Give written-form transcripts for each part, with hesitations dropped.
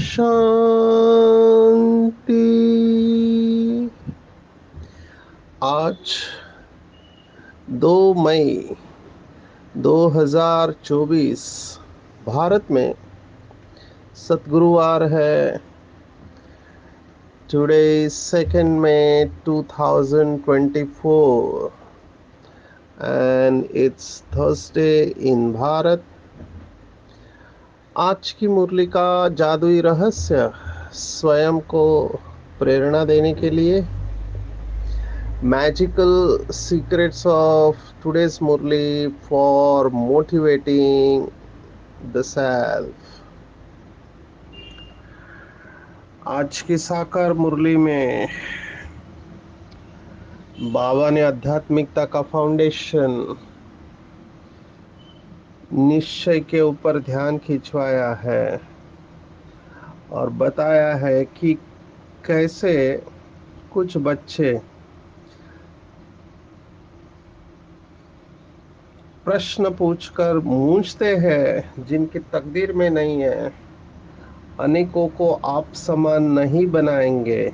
शांति। आज 2 मई 2024 भारत में सतगुरुवार है। Today is 2 May 2024 and it's Thursday in Bharat. आज की मुरली का जादुई रहस्य स्वयं को प्रेरणा देने के लिए magical secrets of today's Murli for motivating the self। आज की साकार मुरली में बाबा ने आध्यात्मिकता का फाउंडेशन निश्चय के ऊपर ध्यान खिंचवाया है और बताया है कि कैसे कुछ बच्चे प्रश्न पूछकर मूंझते हैं जिनकी तकदीर में नहीं है। अनेकों को आप समान नहीं बनाएंगे,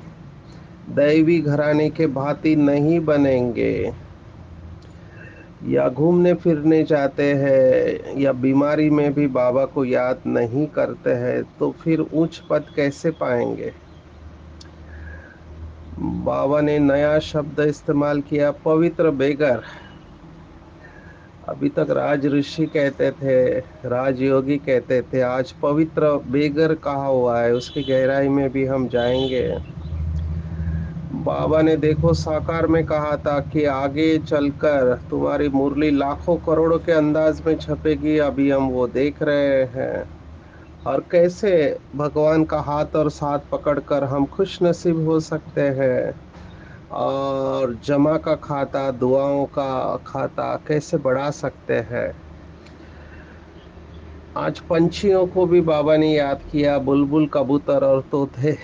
दैवी घराने के भांति नहीं बनेंगे, या घूमने फिरने जाते हैं या बीमारी में भी बाबा को याद नहीं करते हैं तो फिर उच्च पद कैसे पाएंगे। बाबा ने नया शब्द इस्तेमाल किया, पवित्र बेगर। अभी तक राज ऋषि कहते थे, राजयोगी कहते थे, आज पवित्र बेगर कहा हुआ है। उसकी गहराई में भी हम जाएंगे। बाबा ने देखो साकार में कहा था कि आगे चलकर तुम्हारी मुरली लाखों करोड़ों के अंदाज में छपेगी। अभी हम वो देख रहे हैं और कैसे भगवान का हाथ और साथ पकड़कर हम खुश नसीब हो सकते हैं और जमा का खाता, दुआओं का खाता कैसे बढ़ा सकते हैं। आज पंछियों को भी बाबा ने याद किया, बुलबुल, कबूतर और तोते।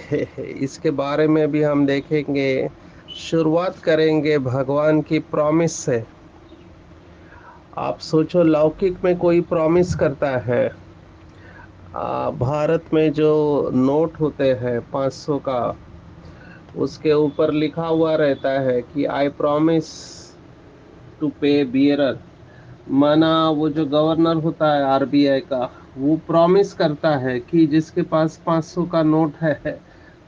इसके बारे में भी हम देखेंगे। शुरुआत करेंगे भगवान की प्रॉमिस से। आप सोचो, लौकिक में कोई प्रॉमिस करता है। भारत में जो नोट होते हैं 500 का, उसके ऊपर लिखा हुआ रहता है कि आई प्रॉमिस टू पे बियरर। माना वो जो गवर्नर होता है आरबीआई का, वो प्रॉमिस करता है कि जिसके पास 500 का नोट है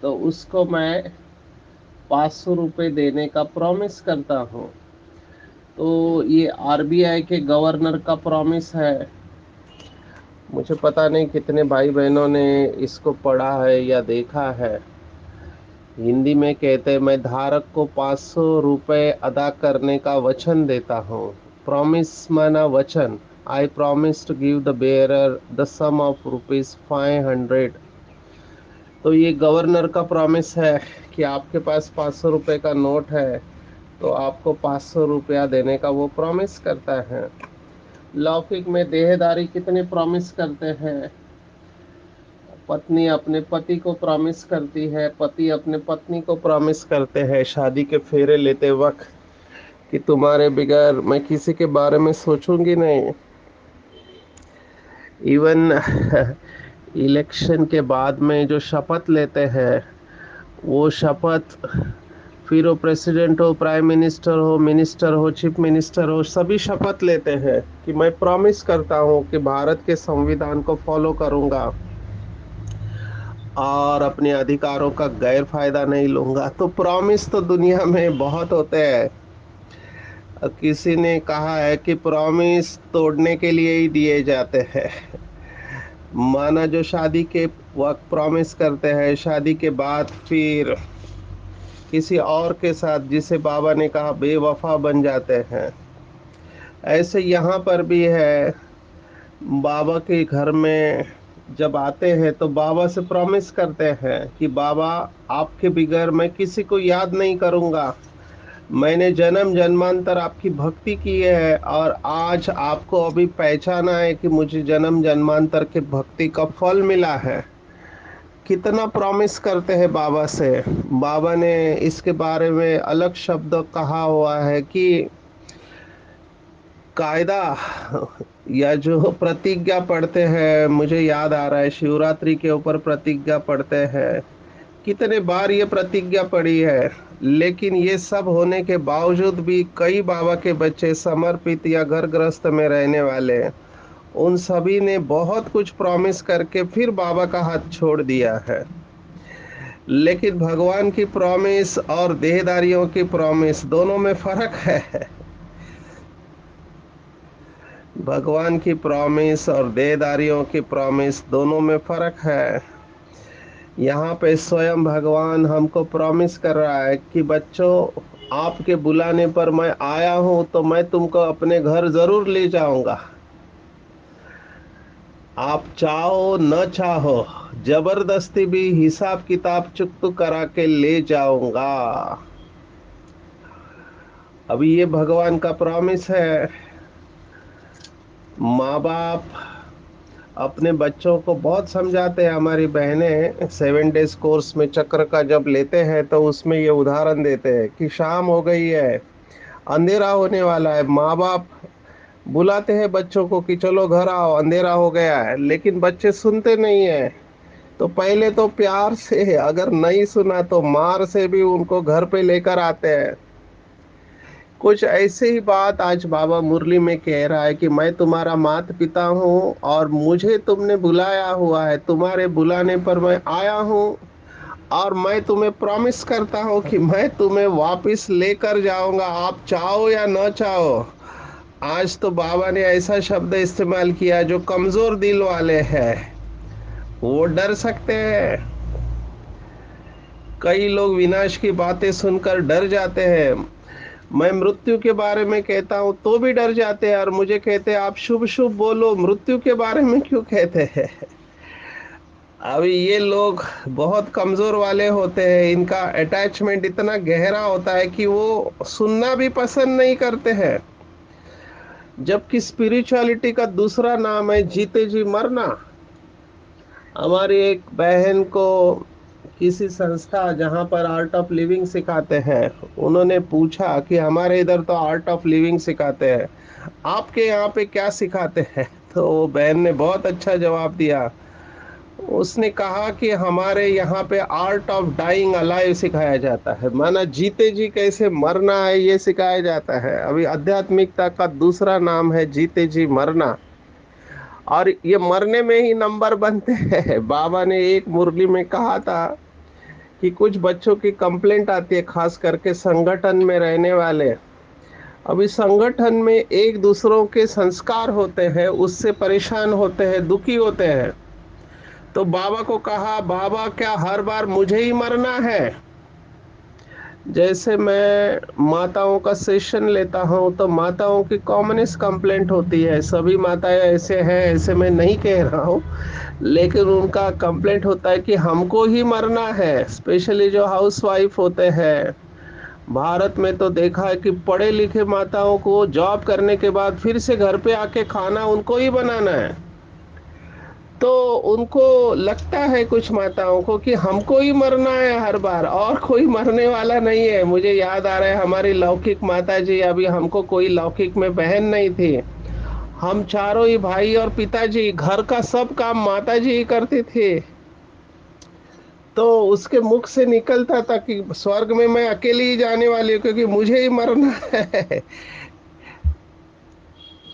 तो उसको मैं 500 रुपये देने का प्रॉमिस करता हूँ। तो ये आरबीआई के गवर्नर का प्रॉमिस है। मुझे पता नहीं कितने भाई बहनों ने इसको पढ़ा है या देखा है। हिंदी में कहते हैं, मैं धारक को 500 रुपये अदा करने का वचन देता हूँ। प्रॉमिस माना वचन। I promise to give the bearer the sum of ₹500। तो ये गवर्नर का प्रॉमिस है कि आपके पास 500 रुपये का नोट है तो आपको 500 रुपया देने का वो प्रॉमिस करता है। लौकिक में देहदारी कितने प्रॉमिस करते हैं। पत्नी अपने पति को प्रॉमिस करती है, पति अपने पत्नी को प्रॉमिस करते हैं शादी के फेरे लेते वक्त कि तुम्हारे बगैर मैं किसी के बारे में सोचूंगी नहीं। इवन इलेक्शन के बाद में जो शपथ लेते हैं, वो शपथ फिर वो प्रेसिडेंट हो, प्राइम मिनिस्टर हो, मिनिस्टर हो, चीफ मिनिस्टर हो, सभी शपथ लेते हैं कि मैं प्रॉमिस करता हूँ कि भारत के संविधान को फॉलो करूंगा और अपने अधिकारों का गैर फायदा नहीं लूंगा। तो प्रॉमिस तो दुनिया में बहुत होते हैं। किसी ने कहा है कि प्रॉमिस तोड़ने के लिए ही दिए जाते हैं। माना जो शादी के वक्त प्रॉमिस करते हैं, शादी के बाद फिर किसी और के साथ, जिसे बाबा ने कहा बेवफा बन जाते हैं। ऐसे यहाँ पर भी है। बाबा के घर में जब आते हैं तो बाबा से प्रॉमिस करते हैं कि बाबा, आपके बगैर मैं किसी को याद नहीं करूंगा। मैंने जन्म जन्मांतर आपकी भक्ति की है और आज आपको अभी पहचाना है कि मुझे जन्म जन्मांतर के भक्ति का फल मिला है। कितना प्रॉमिस करते हैं बाबा से। बाबा ने इसके बारे में अलग शब्द कहा हुआ है कि कायदा या जो प्रतिज्ञा पढ़ते हैं, मुझे याद आ रहा है शिवरात्रि के ऊपर प्रतिज्ञा पढ़ते हैं। कितने बार ये प्रतिज्ञा पड़ी है, लेकिन ये सब होने के बावजूद भी कई बाबा के बच्चे समर्पित या घर गृहस्थ में रहने वाले, उन सभी ने बहुत कुछ प्रॉमिस करके फिर बाबा का हाथ छोड़ दिया है। लेकिन भगवान की प्रॉमिस और देहदारियों की प्रॉमिस दोनों में फर्क है। भगवान की प्रॉमिस और देहदारियों की प्रॉमिस दोनों में फर्क है। यहाँ पे स्वयं भगवान हमको प्रॉमिस कर रहा है कि बच्चों, आपके बुलाने पर मैं आया हूँ तो मैं तुमको अपने घर जरूर ले जाऊंगा। आप चाहो न चाहो, जबरदस्ती भी हिसाब किताब चुकता करा के ले जाऊंगा। अभी ये भगवान का प्रॉमिस है। माँ बाप अपने बच्चों को बहुत समझाते हैं। हमारी बहनें 7 डेज कोर्स में चक्र का जब लेते हैं तो उसमें ये उदाहरण देते हैं कि शाम हो गई है, अंधेरा होने वाला है। माँ बाप बुलाते हैं बच्चों को कि चलो घर आओ, अंधेरा हो गया है, लेकिन बच्चे सुनते नहीं है। तो पहले तो प्यार से, अगर नहीं सुना तो मार से भी उनको घर पे लेकर आते हैं। कुछ ऐसे ही बात आज बाबा मुरली में कह रहा है कि मैं तुम्हारा माता पिता हूँ और मुझे तुमने बुलाया हुआ है, तुम्हारे बुलाने पर मैं आया हूँ। और मैं तुम्हें प्रॉमिस करता हूँ कि मैं तुम्हें वापस लेकर जाऊंगा, आप चाहो या न चाहो। आज तो बाबा ने ऐसा शब्द इस्तेमाल किया, जो कमजोर दिल वाले हैं वो डर सकते हैं। कई लोग विनाश की बातें सुनकर डर जाते हैं। मैं मृत्यु के बारे में कहता हूँ तो भी डर जाते हैं और मुझे कहते हैं आप शुभ शुभ बोलो, मृत्यु के बारे में क्यों कहते हैं। अभी ये लोग बहुत कमजोर वाले होते हैं, इनका अटैचमेंट इतना गहरा होता है कि वो सुनना भी पसंद नहीं करते हैं। जबकि स्पिरिचुअलिटी का दूसरा नाम है जीते जी मरना। हमारी एक बहन को किसी संस्था जहाँ पर आर्ट ऑफ लिविंग सिखाते हैं, उन्होंने पूछा कि हमारे इधर तो आर्ट ऑफ लिविंग सिखाते हैं, आपके यहाँ पे क्या सिखाते हैं। तो वो बहन ने बहुत अच्छा जवाब दिया। उसने कहा कि हमारे यहाँ पे आर्ट ऑफ डाइंग अलाइव सिखाया जाता है, माना जीते जी कैसे मरना है ये सिखाया जाता है। अभी आध्यात्मिकता का दूसरा नाम है जीते जी मरना। और ये मरने में ही नंबर बनते हैं। बाबा ने एक मुरली में कहा था कि कुछ बच्चों की कंप्लेंट आती है, खास करके संगठन में रहने वाले। अभी संगठन में एक दूसरों के संस्कार होते हैं, उससे परेशान होते हैं, दुखी होते हैं। तो बाबा को कहा, बाबा क्या हर बार मुझे ही मरना है। जैसे मैं माताओं का सेशन लेता हूँ तो माताओं की कॉमनेस्ट कंप्लेंट होती है, सभी माताएं ऐसे हैं ऐसे मैं नहीं कह रहा हूँ, लेकिन उनका कंप्लेंट होता है कि हमको ही मरना है। स्पेशली जो हाउस वाइफ होते हैं, भारत में तो देखा है कि पढ़े लिखे माताओं को जॉब करने के बाद फिर से घर पे आके खाना उनको ही बनाना है। तो उनको लगता है कुछ माताओं को कि हमको ही मरना है हर बार, और कोई मरने वाला नहीं है। मुझे याद आ रहा है हमारी लौकिक माता जी, अभी हमको कोई लौकिक में बहन नहीं थी, हम चारों ही भाई और पिताजी, घर का सब काम माता जी ही करती थी। तो उसके मुख से निकलता था कि स्वर्ग में मैं अकेली ही जाने वाली हूँ क्योंकि मुझे ही मरना है।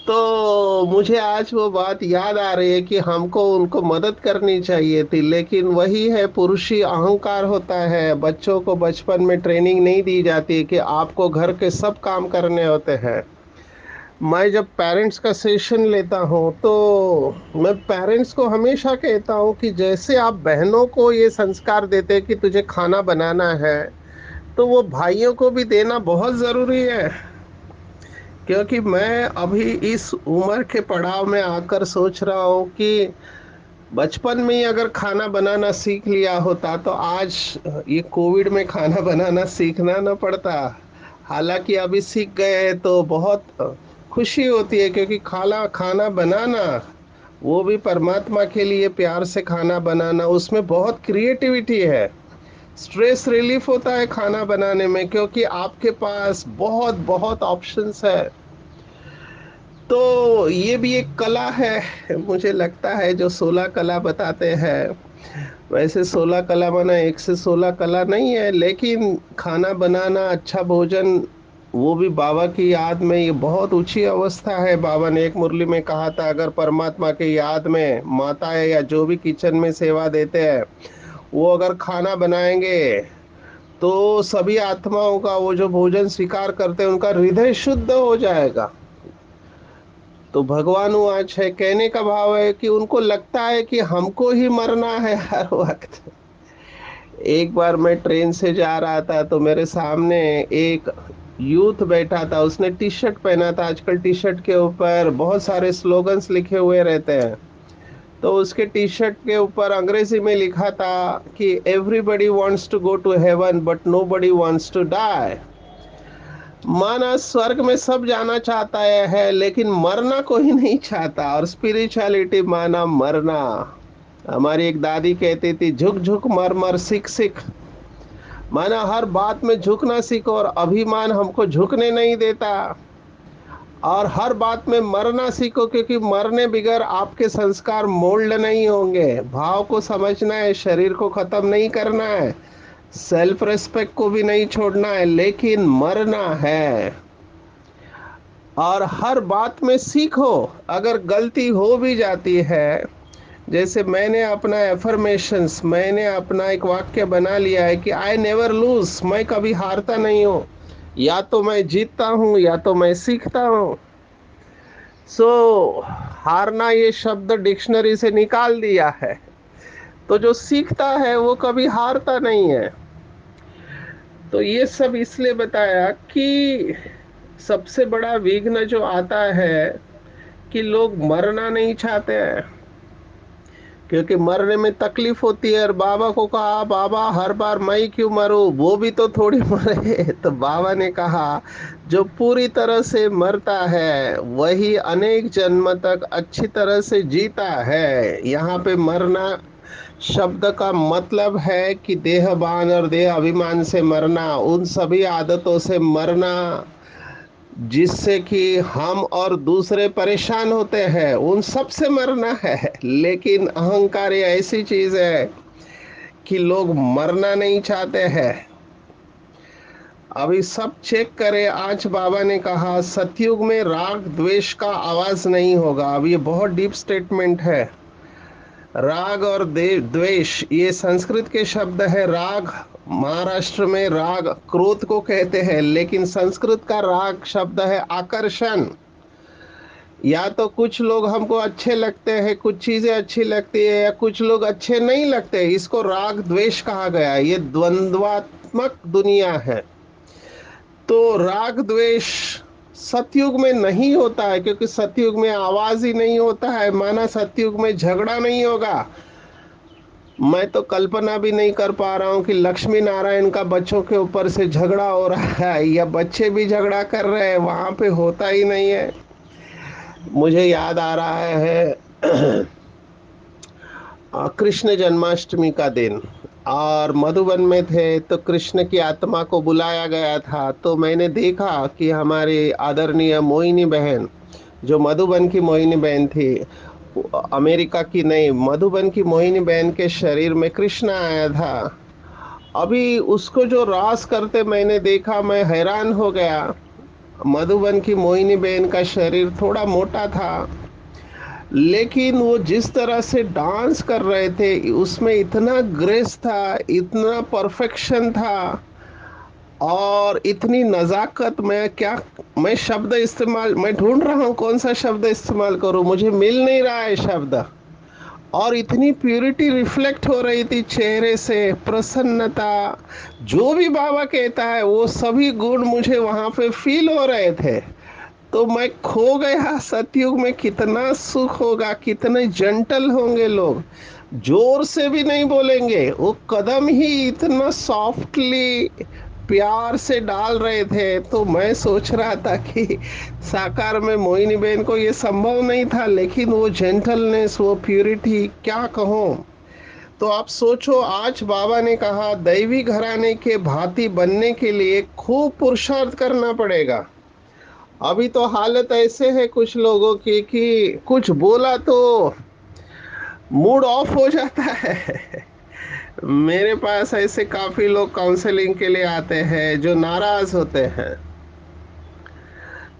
तो मुझे आज वो बात याद आ रही है कि हमको उनको मदद करनी चाहिए थी, लेकिन वही है, पुरुषी अहंकार होता है। बच्चों को बचपन में ट्रेनिंग नहीं दी जाती कि आपको घर के सब काम करने होते हैं। मैं जब पेरेंट्स का सेशन लेता हूँ तो मैं पेरेंट्स को हमेशा कहता हूँ कि जैसे आप बहनों को ये संस्कार देते हैं कि तुझे खाना बनाना है, तो वो भाइयों को भी देना बहुत ज़रूरी है। क्योंकि मैं अभी इस उम्र के पड़ाव में आकर सोच रहा हूँ कि बचपन में ही अगर खाना बनाना सीख लिया होता तो आज ये कोविड में खाना बनाना सीखना ना पड़ता। हालांकि अभी सीख गए हैं तो बहुत खुशी होती है, क्योंकि खाना खाना बनाना, वो भी परमात्मा के लिए प्यार से खाना बनाना, उसमें बहुत क्रिएटिविटी है। स्ट्रेस रिलीफ होता है खाना बनाने में, क्योंकि आपके पास बहुत बहुत ऑप्शंस है। तो ये भी एक कला है, मुझे लगता है, जो 16 कला बताते हैं। वैसे 16 कला माना एक से 16 कला नहीं है, लेकिन खाना बनाना, अच्छा भोजन, वो भी बाबा की याद में, ये बहुत ऊंची अवस्था है। बाबा ने एक मुरली में कहा था, अगर परमात्मा की याद में माताएं या जो भी किचन में सेवा देते हैं, वो अगर खाना बनाएंगे तो सभी आत्माओं का, वो जो भोजन स्वीकार करते हैं, उनका हृदय शुद्ध हो जाएगा। तो भगवान आज है, कहने का भाव है कि उनको लगता है कि हमको ही मरना है हर वक्त। एक बार मैं ट्रेन से जा रहा था तो मेरे सामने एक यूथ बैठा था, उसने टी शर्ट पहना था। आजकल टी शर्ट के ऊपर बहुत सारे स्लोगन्स लिखे हुए रहते हैं। तो उसके टी शर्ट के ऊपर अंग्रेजी में लिखा था कि everybody wants to go to heaven but nobody wants to die. माना स्वर्ग में सब जाना चाहता है, लेकिन मरना कोई नहीं चाहता। और स्पिरिचुअलिटी माना मरना। हमारी एक दादी कहती थी, झुक झुक मर मर सीख सीख। माना हर बात में झुकना सीखो, और अभिमान हमको झुकने नहीं देता। और हर बात में मरना सीखो, क्योंकि मरने बगैर आपके संस्कार मोल्ड नहीं होंगे। भाव को समझना है, शरीर को खत्म नहीं करना है, सेल्फ रेस्पेक्ट को भी नहीं छोड़ना है, लेकिन मरना है। और हर बात में सीखो। अगर गलती हो भी जाती है, जैसे मैंने अपना एफर्मेशंस, मैंने अपना एक वाक्य बना लिया है कि आई नेवर लूज, मैं कभी हारता नहीं हूँ। या तो मैं जीतता हूँ या तो मैं सीखता हूँ। सो हारना ये शब्द डिक्शनरी से निकाल दिया है। तो जो सीखता है वो कभी हारता नहीं है। तो ये सब इसलिए बताया कि सबसे बड़ा विघ्न जो आता है कि लोग मरना नहीं चाहते हैं, क्योंकि मरने में तकलीफ होती है। और बाबा को कहा, बाबा हर बार मैं ही क्यों मरूं, वो भी तो थोड़ी मरे। तो बाबा ने कहा, जो पूरी तरह से मरता है वही अनेक जन्म तक अच्छी तरह से जीता है। यहाँ पे मरना शब्द का मतलब है कि देहभान और देह अभिमान से मरना, उन सभी आदतों से मरना जिससे कि हम और दूसरे परेशान होते हैं, उन सब से मरना है। लेकिन अहंकार ये ऐसी चीज है कि लोग मरना नहीं चाहते हैं। अभी सब चेक करें। आज बाबा ने कहा, सतयुग में राग द्वेष का आवाज नहीं होगा। अब ये बहुत डीप स्टेटमेंट है। राग और द्वेष ये संस्कृत के शब्द है। राग महाराष्ट्र में राग क्रोध को कहते हैं, लेकिन संस्कृत का राग शब्द है आकर्षण। या तो कुछ लोग हमको अच्छे लगते हैं, कुछ चीजें अच्छी लगती है, या कुछ लोग अच्छे नहीं लगते, इसको राग द्वेष कहा गया है। ये द्वंद्वात्मक दुनिया है। तो राग द्वेष सतयुग में नहीं होता है, क्योंकि सतयुग में आवाज ही नहीं होता है। माना सतयुग में झगड़ा नहीं होगा। मैं तो कल्पना भी नहीं कर पा रहा हूँ कि लक्ष्मी नारायण का बच्चों के ऊपर से झगड़ा हो रहा है, या बच्चे भी झगड़ा कर रहे हैं, वहां पे होता ही नहीं है। मुझे याद आ रहा है कृष्ण जन्माष्टमी का दिन, और मधुबन में थे, तो कृष्ण की आत्मा को बुलाया गया था। तो मैंने देखा कि हमारी आदरणीय मोहिनी बहन, जो मधुबन की मोहिनी बहन थी, अमेरिका की नहीं, मधुबन की मोहिनी बहन के शरीर में कृष्ण आया था। अभी उसको जो रास करते मैंने देखा, मैं हैरान हो गया। मधुबन की मोहिनी बहन का शरीर थोड़ा मोटा था, लेकिन वो जिस तरह से डांस कर रहे थे, उसमें इतना ग्रेस था, इतना परफेक्शन था, और इतनी नजाकत। मैं शब्द इस्तेमाल, मैं ढूंढ रहा हूँ कौन सा शब्द इस्तेमाल करूँ, मुझे मिल नहीं रहा है शब्द। और इतनी प्यूरिटी रिफ्लेक्ट हो रही थी चेहरे से, प्रसन्नता। जो भी बाबा कहता है वो सभी गुण मुझे वहां पे फील हो रहे थे। तो मैं खो गया सतयुग में, कितना सुख होगा, कितने जेंटल होंगे लोग, जोर से भी नहीं बोलेंगे, वो कदम ही इतना सॉफ्टली प्यार से डाल रहे थे। तो मैं सोच रहा था कि साकार में मोहिनी बहन को ये संभव नहीं था, लेकिन वो जेंटलनेस, वो प्यूरिटी, क्या कहूँ। तो आप सोचो, आज बाबा ने कहा दैवी घराने के भांति बनने के लिए खूब पुरुषार्थ करना पड़ेगा। अभी तो हालत ऐसे है कुछ लोगों की कि कुछ बोला तो मूड ऑफ हो जाता है। मेरे पास ऐसे काफी लोग काउंसलिंग के लिए आते हैं जो नाराज होते हैं।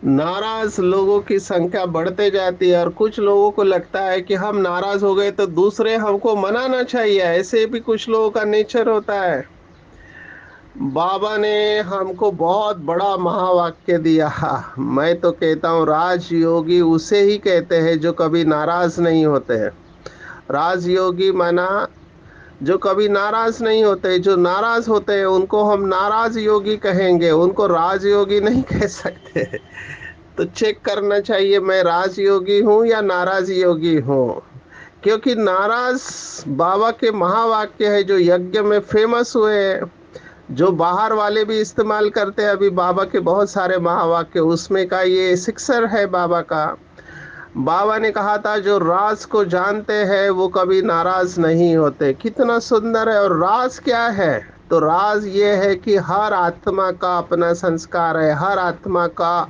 नाराज लोगों की संख्या बढ़ते जाती है, और कुछ लोगों को लगता है कि हम नाराज हो गए तो दूसरे हमको मनाना चाहिए, ऐसे भी कुछ लोगों का नेचर होता है। बाबा ने हमको बहुत बड़ा महावाक्य दिया। मैं तो कहता हूँ राजयोगी उसे ही कहते हैं जो कभी नाराज नहीं होते हैं। राजयोगी माना जो कभी नाराज नहीं होते, जो नाराज होते हैं उनको हम नाराज योगी कहेंगे, उनको राजयोगी नहीं कह सकते। तो चेक करना चाहिए मैं राजयोगी हूँ या नाराज योगी हूँ। क्योंकि नाराज बाबा के महावाक्य है जो यज्ञ में फेमस हुए हैं, जो बाहर वाले भी इस्तेमाल करते हैं। अभी बाबा के बहुत सारे महावाक्य, उसमें का ये सिक्सर है बाबा का। बाबा ने कहा था जो राज को जानते हैं वो कभी नाराज नहीं होते। कितना सुंदर है। और राज क्या है? तो राज ये है कि हर आत्मा का अपना संस्कार है, हर आत्मा का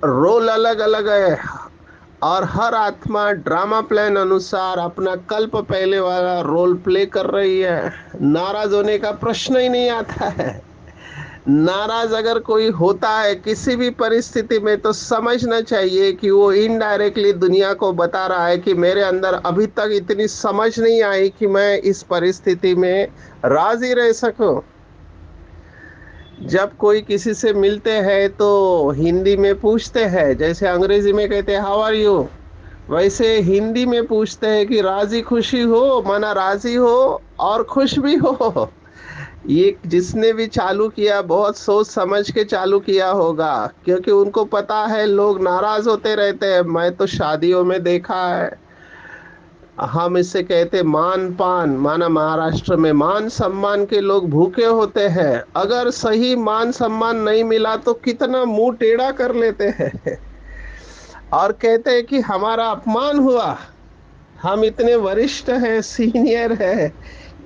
रोल अलग अलग है, और हर आत्मा ड्रामा प्लान अनुसार अपना कल्प पहले वाला रोल प्ले कर रही है। नाराज होने का प्रश्न ही नहीं आता है। नाराज अगर कोई होता है किसी भी परिस्थिति में, तो समझना चाहिए कि वो इनडायरेक्टली दुनिया को बता रहा है कि मेरे अंदर अभी तक इतनी समझ नहीं आई कि मैं इस परिस्थिति में राजी रह सकूं। जब कोई किसी से मिलते हैं तो हिंदी में पूछते हैं, जैसे अंग्रेजी में कहते हैं हाउ आर यू, वैसे हिंदी में पूछते हैं कि राजी खुशी हो, माना राजी हो और खुश भी हो। ये जिसने भी चालू किया बहुत सोच समझ के चालू किया होगा, क्योंकि उनको पता है लोग नाराज होते रहते हैं। मैं तो शादियों में देखा है, हम इसे कहते मान पान, माना महाराष्ट्र में मान सम्मान के लोग भूखे होते हैं। अगर सही मान सम्मान नहीं मिला तो कितना मुंह टेढ़ा कर लेते हैं और कहते हैं कि हमारा अपमान हुआ, हम इतने वरिष्ठ हैं, सीनियर है।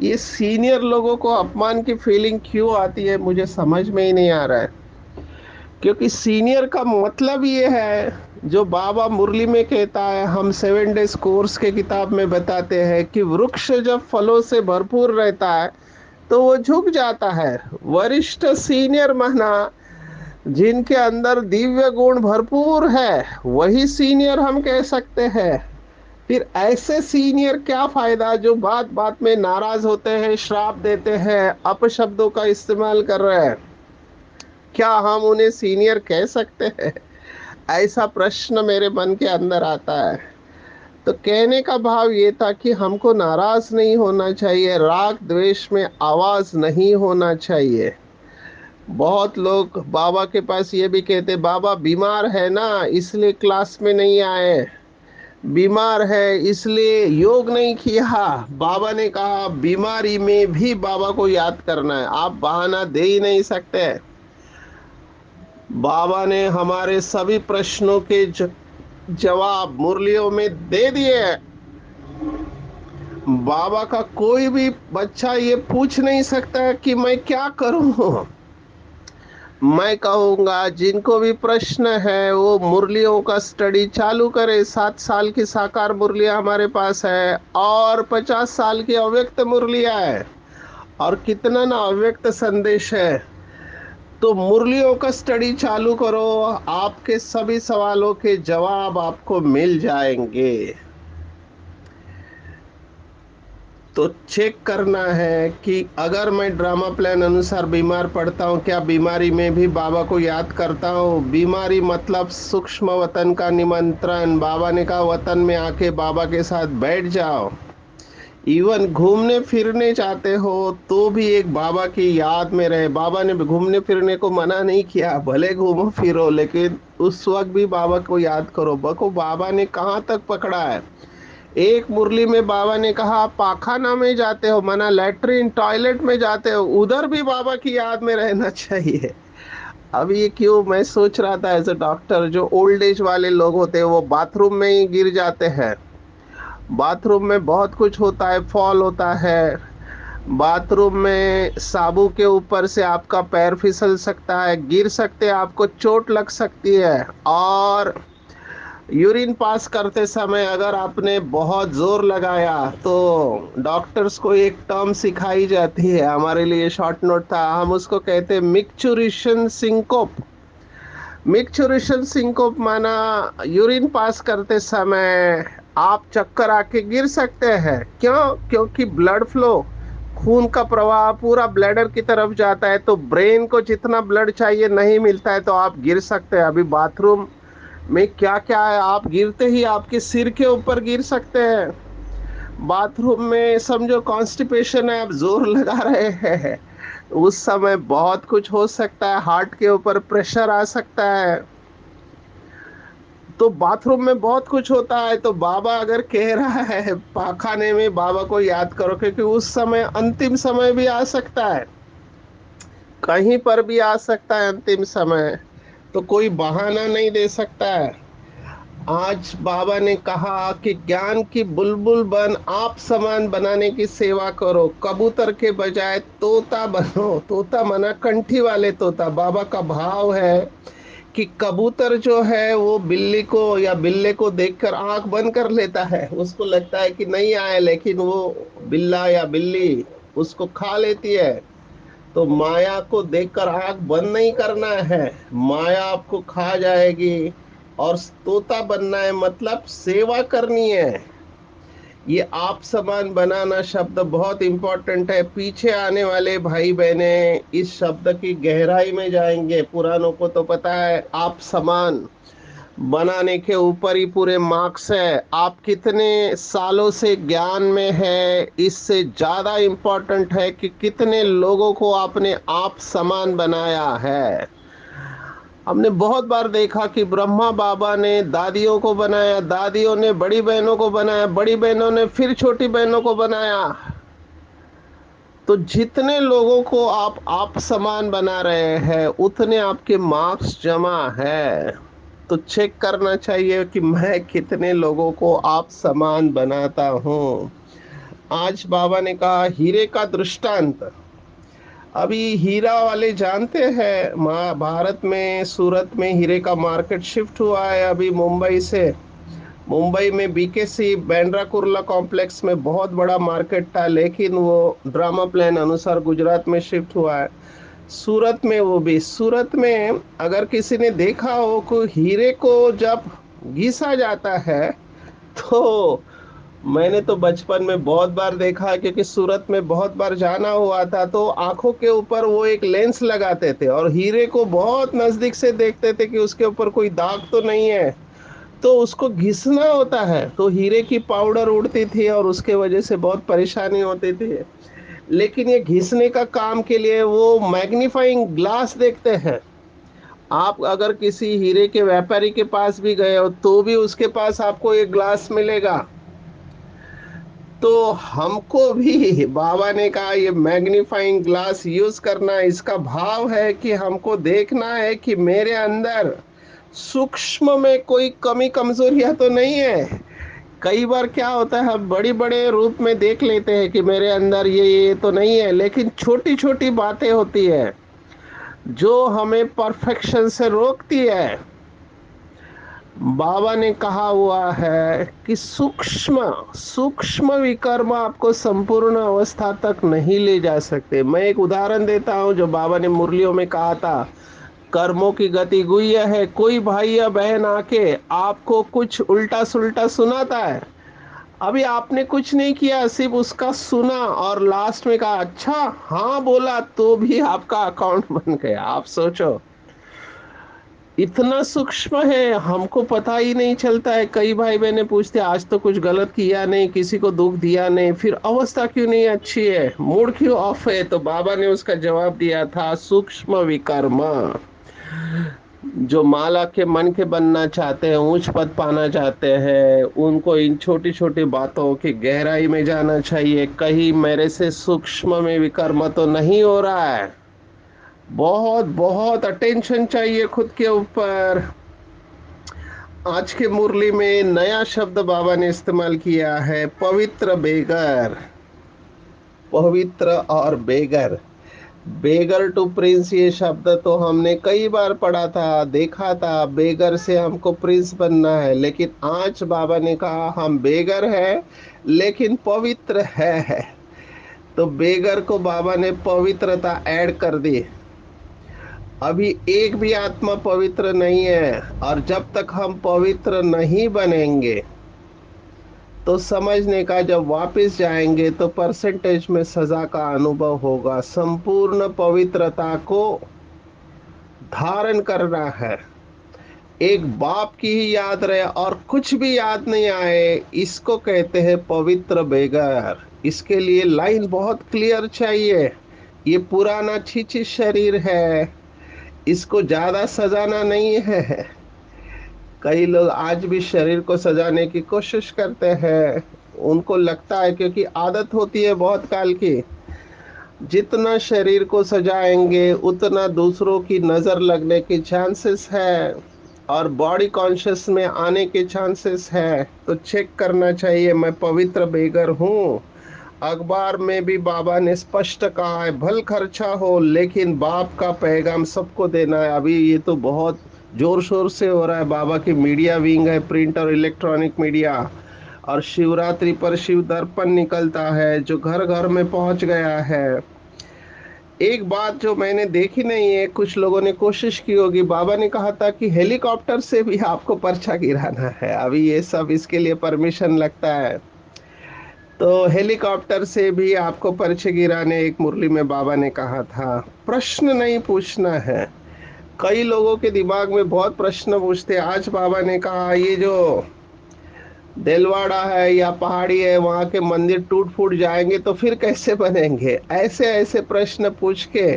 ये सीनियर लोगों को अपमान की फीलिंग क्यों आती है, मुझे समझ में ही नहीं आ रहा है। क्योंकि सीनियर का मतलब ये है, जो बाबा मुरली में कहता है, हम 7 डेज कोर्स के किताब में बताते हैं कि वृक्ष जब फलों से भरपूर रहता है तो वो झुक जाता है। वरिष्ठ सीनियर माना जिनके अंदर दिव्य गुण भरपूर है, वही सीनियर हम कह सकते हैं। फिर ऐसे सीनियर क्या फायदा जो बात बात में नाराज होते हैं, श्राप देते हैं, अपशब्दों का इस्तेमाल कर रहे हैं। क्या हम उन्हें सीनियर कह सकते हैं? ऐसा प्रश्न मेरे मन के अंदर आता है। तो कहने का भाव ये था कि हमको नाराज नहीं होना चाहिए, राग द्वेष में आवाज नहीं होना चाहिए। बहुत लोग बाबा के पास ये भी कहते, बाबा बीमार है ना इसलिए क्लास में नहीं आए, बीमार है इसलिए योग नहीं किया। बाबा ने कहा बीमारी में भी बाबा को याद करना है, आप बहाना दे ही नहीं सकते। बाबा ने हमारे सभी प्रश्नों के जवाब मुरलियों में दे दिए। बाबा का कोई भी बच्चा ये पूछ नहीं सकता कि मैं क्या करूं। मैं कहूंगा जिनको भी प्रश्न है वो मुरलियों का स्टडी चालू करे। 7 साल की साकार मुरलियां हमारे पास है और 50 साल की अव्यक्त मुरलियां है, और कितना ना अव्यक्त संदेश है। तो मुरलियों का स्टडी चालू करो, आपके सभी सवालों के जवाब आपको मिल जाएंगे। तो चेक करना है कि अगर मैं ड्रामा प्लान अनुसार बीमार पड़ता हूँ, क्या बीमारी में भी बाबा को याद करता हूँ? बीमारी मतलब सूक्ष्म वतन का निमंत्रण। बाबा ने कहा वतन में आके बाबा के साथ बैठ जाओ। इवन घूमने फिरने जाते हो तो भी एक बाबा की याद में रहे। बाबा ने घूमने फिरने को मना नहीं किया, भले घूमो फिरो, लेकिन उस वक्त भी बाबा को याद करो। बको बाबा ने कहाँ तक पकड़ा है। एक मुरली में बाबा ने कहा आप पाखाना में जाते हो, मना लेटरिन टॉयलेट में जाते हो, उधर भी बाबा की याद में रहना चाहिए। अब ये क्यों, मैं सोच रहा था एज अ डॉक्टर, जो ओल्ड एज वाले लोग होते हैं वो बाथरूम में ही गिर जाते हैं। बाथरूम में बहुत कुछ होता है, फॉल होता है। बाथरूम में साबु के ऊपर से आपका पैर फिसल सकता है, गिर सकते हैं, आपको चोट लग सकती है। और यूरिन पास करते समय अगर आपने बहुत जोर लगाया तो डॉक्टर्स को एक टर्म सिखाई जाती है, हमारे लिए शॉर्ट नोट था, हम उसको कहते हैं मिक्चुरेशन सिंकोप। मिक्चुरेशन सिंकोप माना यूरिन पास करते समय आप चक्कर आके गिर सकते हैं। क्यों? क्योंकि ब्लड फ्लो, खून का प्रवाह पूरा ब्लैडर की तरफ जाता है, तो ब्रेन को जितना ब्लड चाहिए नहीं मिलता है, तो आप गिर सकते हैं। अभी बाथरूम में क्या क्या है, आप गिरते ही आपके सिर के ऊपर गिर सकते हैं। बाथरूम में समझो कॉन्स्टिपेशन है, आप जोर लगा रहे हैं, उस समय बहुत कुछ हो सकता है, हार्ट के ऊपर प्रेशर आ सकता है। तो बाथरूम में बहुत कुछ होता है। तो बाबा अगर कह रहा है पाखाने में बाबा को याद करो, क्योंकि उस समय अंतिम समय भी आ सकता है, कहीं पर भी आ सकता है अंतिम समय। तो कोई बहाना नहीं दे सकता है। आज बाबा ने कहा कि ज्ञान की बुलबुल बन, आप समान बनाने की सेवा करो, कबूतर के बजाय तोता बनो। तोता मना कंठी वाले तोता। बाबा का भाव है कि कबूतर जो है वो बिल्ली को या बिल्ले को देखकर आंख बंद कर लेता है, उसको लगता है कि नहीं आए, लेकिन वो बिल्ला या बिल्ली उसको खा लेती है। तो माया को देखकर आंख बंद नहीं करना है, माया आपको खा जाएगी। और तोता बनना है मतलब सेवा करनी है। ये आप समान बनाना शब्द बहुत इंपॉर्टेंट है। पीछे आने वाले भाई बहने इस शब्द की गहराई में जाएंगे। पुरानों को तो पता है आप समान बनाने के ऊपर ही पूरे मार्क्स है, आप कितने सालों से ज्ञान में है, इससे ज्यादा इंपॉर्टेंट है कि कितने लोगों को आपने आप समान बनाया है। हमने बहुत बार देखा कि ब्रह्मा बाबा ने दादियों को बनाया, दादियों ने बड़ी बहनों को बनाया, बड़ी बहनों ने फिर छोटी बहनों को बनाया। तो जितने लोगों को आप समान बना रहे हैं उतने आपके मार्क्स जमा है। तो चेक करना चाहिए कि मैं कितने लोगों को आप समान बनाता हूँ। आज बाबा ने कहा हीरे का दृष्टांत। अभी हीरा वाले जानते हैं, भारत में सूरत में हीरे का मार्केट शिफ्ट हुआ है अभी मुंबई से। मुंबई में बीकेसी बैंड्रा कुर्ला कॉम्प्लेक्स में बहुत बड़ा मार्केट था, लेकिन वो ड्रामा प्लान अनुसार गुजरात में शिफ्ट हुआ है। सूरत में, वो भी सूरत में, अगर किसी ने देखा हो को हीरे को जब घिसा जाता है, तो मैंने तो बचपन में बहुत बार देखा है, क्योंकि सूरत में बहुत बार जाना हुआ था। तो आंखों के ऊपर वो एक लेंस लगाते थे और हीरे को बहुत नजदीक से देखते थे कि उसके ऊपर कोई दाग तो नहीं है। तो उसको घिसना होता है, तो हीरे की पाउडर उड़ती थी और उसके वजह से बहुत परेशानी होती थी। लेकिन ये घिसने का काम के लिए वो मैग्नीफाइंग ग्लास देखते हैं। आप अगर किसी हीरे के व्यापारी के पास भी गए हो तो भी उसके पास आपको एक ग्लास मिलेगा। तो हमको भी बाबा ने कहा ये मैग्नीफाइंग ग्लास यूज करना। इसका भाव है कि हमको देखना है कि मेरे अंदर सूक्ष्म में कोई कमी कमजोरियां तो नहीं है। कई बार क्या होता है, हम बड़ी बड़े रूप में देख लेते हैं कि मेरे अंदर ये तो नहीं है, लेकिन छोटी छोटी बातें होती है जो हमें परफेक्शन से रोकती है। बाबा ने कहा हुआ है कि सूक्ष्म सूक्ष्म विकर्म आपको संपूर्ण अवस्था तक नहीं ले जा सकते। मैं एक उदाहरण देता हूं जो बाबा ने मुरलियों में कहा था। कर्मों की गति गुह्य है। कोई भाई या बहन आके आपको कुछ उल्टा सुल्टा सुनाता है, अभी आपने कुछ नहीं किया, सिर्फ उसका सुना और लास्ट में कहा अच्छा, हाँ बोला, तो भी आपका अकाउंट बन गया। आप सोचो, इतना सूक्ष्म है, हमको पता ही नहीं चलता है। कई भाई बहने पूछते आज तो कुछ गलत किया नहीं, किसी को दुख दिया नहीं, फिर अवस्था क्यों नहीं अच्छी है, मूड क्यों ऑफ है? तो बाबा ने उसका जवाब दिया था, सूक्ष्म विकर्म। जो माला के मन के बनना चाहते हैं, ऊंच पद पाना चाहते हैं, उनको इन छोटी छोटी बातों की गहराई में जाना चाहिए। कहीं मेरे से सूक्ष्म में विकर्म तो नहीं हो रहा है। बहुत बहुत अटेंशन चाहिए खुद के ऊपर। आज के मुरली में नया शब्द बाबा ने इस्तेमाल किया है, पवित्र बेगर। पवित्र और बेगर, बेगर टू प्रिंस, ये शब्द तो हमने कई बार पढ़ा था, देखा था। बेगर से हमको प्रिंस बनना है, लेकिन आज बाबा ने कहा हम बेगर है लेकिन पवित्र है। तो बेगर को बाबा ने पवित्रता ऐड कर दी। अभी एक भी आत्मा पवित्र नहीं है, और जब तक हम पवित्र नहीं बनेंगे तो समझने का, जब वापस जाएंगे तो परसेंटेज में सजा का अनुभव होगा। संपूर्ण पवित्रता को धारण करना है। एक बाप की ही याद रहे और कुछ भी याद नहीं आए, इसको कहते हैं पवित्र बेगर। इसके लिए लाइन बहुत क्लियर चाहिए। ये पुराना छीछी शरीर है, इसको ज्यादा सजाना नहीं है। कई लोग आज भी शरीर को सजाने की कोशिश करते हैं। उनको लगता है, क्योंकि आदत होती है बहुत काल की, जितना शरीर को सजाएंगे उतना दूसरों की नजर लगने के चांसेस है और बॉडी कॉन्शियस में आने के चांसेस है। तो चेक करना चाहिए, मैं पवित्र बेगर हूँ। अखबार में भी बाबा ने स्पष्ट कहा है, भल खर्चा हो लेकिन बाप का पैगाम सबको देना है। अभी ये तो बहुत जोर शोर से हो रहा है। बाबा की मीडिया विंग है, प्रिंट और इलेक्ट्रॉनिक मीडिया। और शिवरात्रि पर शिव दर्पण निकलता है जो घर घर में पहुंच गया है। एक बात जो मैंने देखी नहीं है, कुछ लोगों ने कोशिश की होगी, बाबा ने कहा था कि हेलीकॉप्टर से भी आपको पर्चा गिराना है। अभी ये सब इसके लिए परमिशन लगता है, तो हेलीकॉप्टर से भी आपको पर्चे गिराने एक मुरली में बाबा ने कहा था। प्रश्न नहीं पूछना है। कई लोगों के दिमाग में बहुत प्रश्न पूछते हैं। आज बाबा ने कहा ये जो देलवाड़ा है या पहाड़ी है, वहां के मंदिर टूट फूट जाएंगे तो फिर कैसे बनेंगे? ऐसे ऐसे प्रश्न पूछ के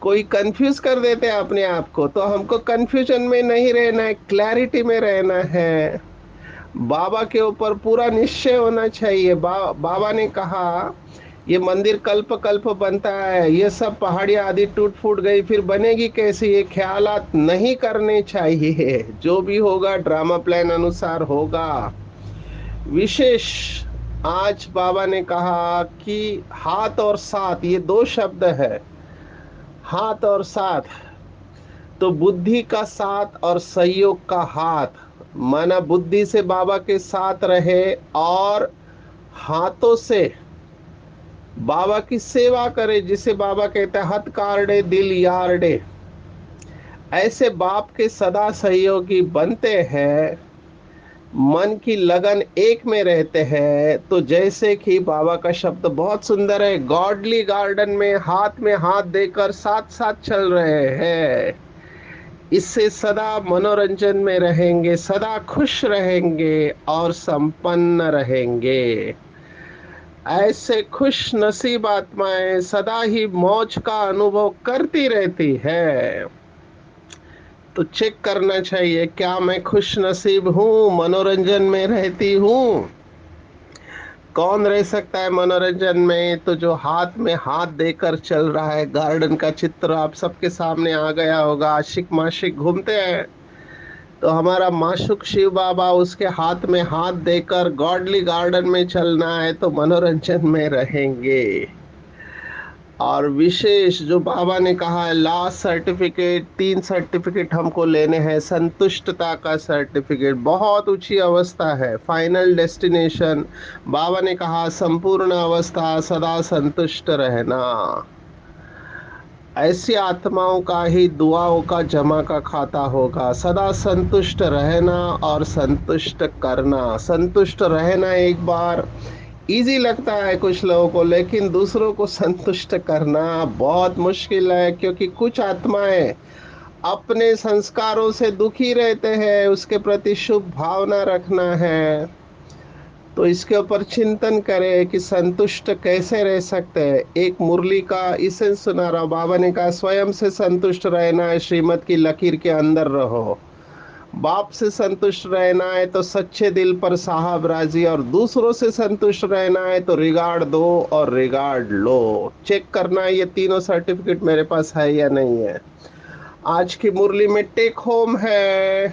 कोई कंफ्यूज कर देते हैं अपने आप को। तो हमको कंफ्यूजन में नहीं रहना है, क्लैरिटी में रहना है। बाबा के ऊपर पूरा निश्चय होना चाहिए। बाबा ने कहा ये मंदिर कल्प कल्प बनता है, ये सब पहाड़ियाँ आदि टूट फूट गई फिर बनेगी कैसे, ये ख्यालात नहीं करने चाहिए। जो भी होगा ड्रामा प्लान अनुसार होगा। विशेष आज बाबा ने कहा कि हाथ और साथ, ये दो शब्द है, हाथ और साथ। तो बुद्धि का साथ और सहयोग का हाथ, माना बुद्धि से बाबा के साथ रहे और हाथों से बाबा की सेवा करे, जिसे बाबा कहते हैं हथ कारडे दिल यारडे। ऐसे बाप के सदा सहयोगी बनते हैं, मन की लगन एक में रहते हैं। तो जैसे कि बाबा का शब्द बहुत सुंदर है, गॉडली गार्डन में हाथ देकर साथ साथ चल रहे हैं। इससे सदा मनोरंजन में रहेंगे, सदा खुश रहेंगे और संपन्न रहेंगे। ऐसे खुश नसीब आत्माएं सदा ही मौज का अनुभव करती रहती है। तो चेक करना चाहिए, क्या मैं खुश नसीब हूँ, मनोरंजन में रहती हूँ? कौन रह सकता है मनोरंजन में? तो जो हाथ में हाथ देकर चल रहा है। गार्डन का चित्र आप सबके सामने आ गया होगा। आशिक माशिक घूमते हैं, तो हमारा माशुक शिव बाबा, उसके हाथ में हाथ देकर गॉडली गार्डन में चलना है तो मनोरंजन में रहेंगे। और विशेष जो बाबा ने कहा है, लास्ट सर्टिफिकेट, 3 सर्टिफिकेट हमको लेने हैं। संतुष्टता का सर्टिफिकेट बहुत ऊंची अवस्था है, फाइनल डेस्टिनेशन। बाबा ने कहा संपूर्ण अवस्था सदा संतुष्ट रहना। ऐसी आत्माओं का ही दुआओं का जमा का खाता होगा। सदा संतुष्ट रहना और संतुष्ट करना। संतुष्ट रहना एक बार इजी लगता है कुछ लोगों को, लेकिन दूसरों को संतुष्ट करना बहुत मुश्किल है, क्योंकि कुछ आत्माएं अपने संस्कारों से दुखी रहते हैं, उसके प्रति शुभ भावना रखना है, तो इसके ऊपर चिंतन करें कि संतुष्ट कैसे रह सकते हैं। एक मुरली का इसे सुना रहा, बाबा ने कहा स्वयं से संतुष्ट रहना है, श्रीमत की लकीर के अंदर रहो। बाप से संतुष्ट रहना है तो सच्चे दिल पर साहब राजी, और दूसरों से संतुष्ट रहना है तो रिगार्ड दो और रिगार्ड लो। चेक करना है ये तीनों सर्टिफिकेट मेरे पास है या नहीं है। आज की मुरली में टेक होम है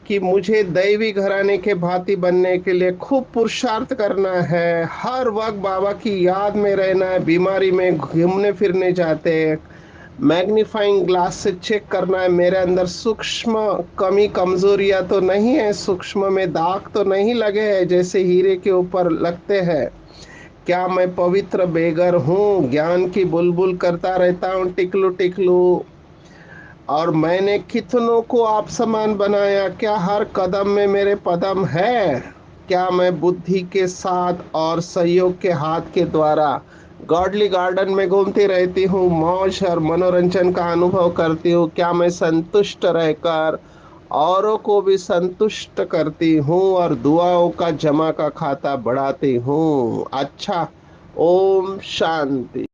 कि मुझे दैवी घराने के भांति बनने के लिए खूब पुरुषार्थ करना है, हर वक्त बाबा की याद में रहना है, बीमारी में घूमने फिरने जाते हैं, मैग्नीफाइंग ग्लास से चेक करना है मेरे अंदर सूक्ष्म कमी कमजोरियां तो नहीं है, सूक्ष्म में दाग तो नहीं लगे हैं जैसे हीरे के ऊपर लगते हैं। क्या मैं पवित्र बेगर हूँ, ज्ञान की बुलबुल करता रहता हूँ टिकलू टिकलू, और मैंने कितनों को आप समान बनाया, क्या हर कदम में मेरे पदम है, क्या मैं बुद्धि के साथ और सहयोग के हाथ के द्वारा गॉडली गार्डन में घूमती रहती हूँ, मौज और मनोरंजन का अनुभव करती हूँ, क्या मैं संतुष्ट रहकर औरों को भी संतुष्ट करती हूँ और दुआओं का जमा का खाता बढ़ाती हूँ। अच्छा, ओम शांति।